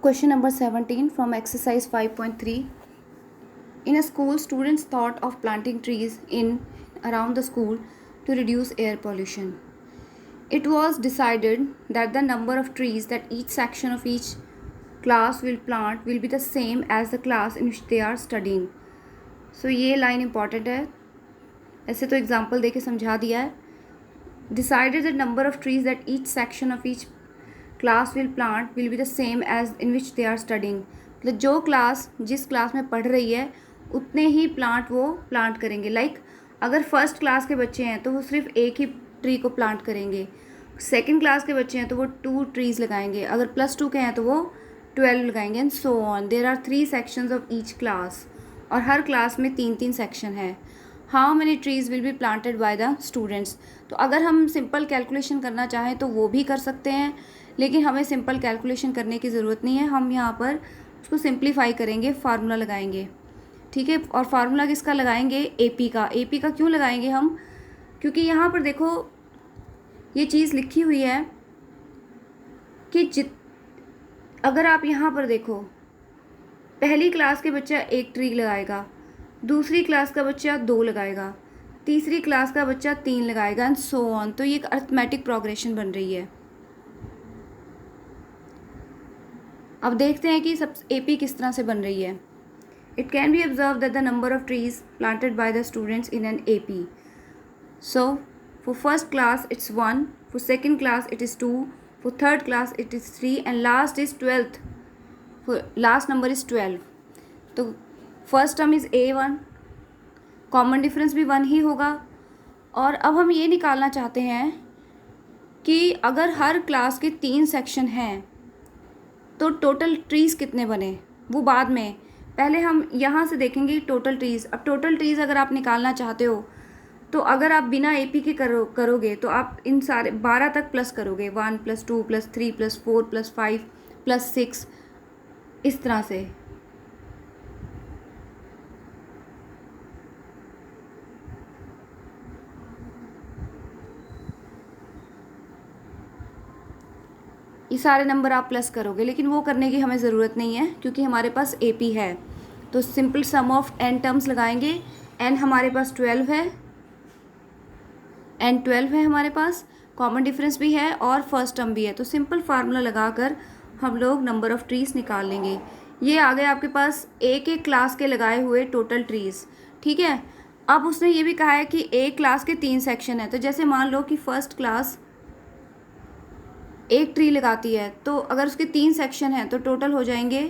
Question number 17 from exercise 5.3. In a school, students thought of planting trees in around the school to reduce air pollution. It was decided that the number of trees that each section of each class will plant will be the same as the class in which they are studying. So ये line important है, ऐसे तो example देके समझा दिया है. Decided the number of trees that each section of each class will plant will be the same as in which they are studying. मतलब जो क्लास जिस क्लास में पढ़ रही है उतने ही प्लांट वो प्लांट करेंगे. लाइक अगर फर्स्ट क्लास के बच्चे हैं तो वो सिर्फ एक ही ट्री को प्लांट करेंगे. सेकंड क्लास के बच्चे हैं तो वो 2 ट्रीज़ लगाएंगे. अगर +2 के हैं तो वो 12 लगाएंगे and so on. There are 3 sections of each class और हर क्लास में 3-3 सेक्शन है. How many trees will be planted by the students. तो अगर हम सिंपल कैलकुलेशन करना चाहें तो वो भी कर सकते हैं, लेकिन हमें सिंपल कैलकुलेशन करने की ज़रूरत नहीं है. हम यहाँ पर उसको सिंप्लीफाई करेंगे, फार्मूला लगाएंगे. ठीक है, और फार्मूला किसका लगाएंगे? एपी का. एपी का क्यों लगाएंगे हम? क्योंकि यहाँ पर देखो ये चीज़ लिखी हुई है कि अगर आप यहाँ पर देखो पहली क्लास के बच्चा 1 ट्री लगाएगा, दूसरी क्लास का बच्चा 2 लगाएगा, तीसरी क्लास का बच्चा 3 लगाएगा एंड सो ऑन. तो ये एक अरिथमेटिक प्रोग्रेशन बन रही है. अब देखते हैं कि सब एपी किस तरह से बन रही है. It can be observe that the number of trees planted by the students in an AP. So for first class it's 1, for second class it is 2, for third class it is 3 and last is 12th. Last number is 12. तो first term is A1, common difference भी 1 ही होगा. और अब हम ये निकालना चाहते हैं कि अगर हर क्लास के 3 सेक्शन हैं तो टोटल ट्रीज़ कितने बने, वो बाद में. पहले हम यहाँ से देखेंगे टोटल ट्रीज़. अब टोटल ट्रीज़ अगर आप निकालना चाहते हो तो अगर आप बिना एपी के करोगे तो आप इन सारे 12 तक प्लस करोगे. 1 + 2 + 3 + 4 + 5 + 6 इस तरह से. ये सारे नंबर आप प्लस करोगे, लेकिन वो करने की हमें ज़रूरत नहीं है क्योंकि हमारे पास एपी है. तो simple some of n terms लगाएंगे. n हमारे पास 12 है, n 12 है हमारे पास, कॉमन डिफरेंस भी है और फर्स्ट टर्म भी है. तो सिंपल फार्मूला लगाकर हम लोग नंबर ऑफ़ ट्रीज़ निकाल लेंगे. ये आ गए आपके पास एक एक क्लास के लगाए हुए टोटल ट्रीज़. ठीक है, अब उसने ये भी कहा है कि एक क्लास के 3 सेक्शन है. तो जैसे मान लो कि फर्स्ट क्लास 1 ट्री लगाती है, तो अगर उसके 3 सेक्शन हैं तो टोटल हो जाएंगे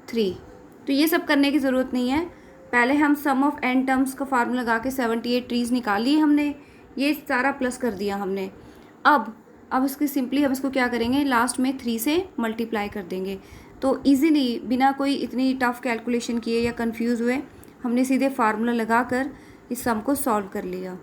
3. तो ये सब करने की ज़रूरत नहीं है. पहले हम सम ऑफ n टर्म्स का फार्मूला लगा के 78 ट्रीज़ निकाल लिए हमने. ये सारा प्लस कर दिया हमने. अब इसकी सिंपली हम इसको क्या करेंगे, लास्ट में 3 से मल्टीप्लाई कर देंगे. तो इजीली बिना कोई इतनी टफ कैलकुलेशन किए या कंफ्यूज हुए हमने सीधे फार्मूला लगाकर इस सम को सॉल्व कर लिया.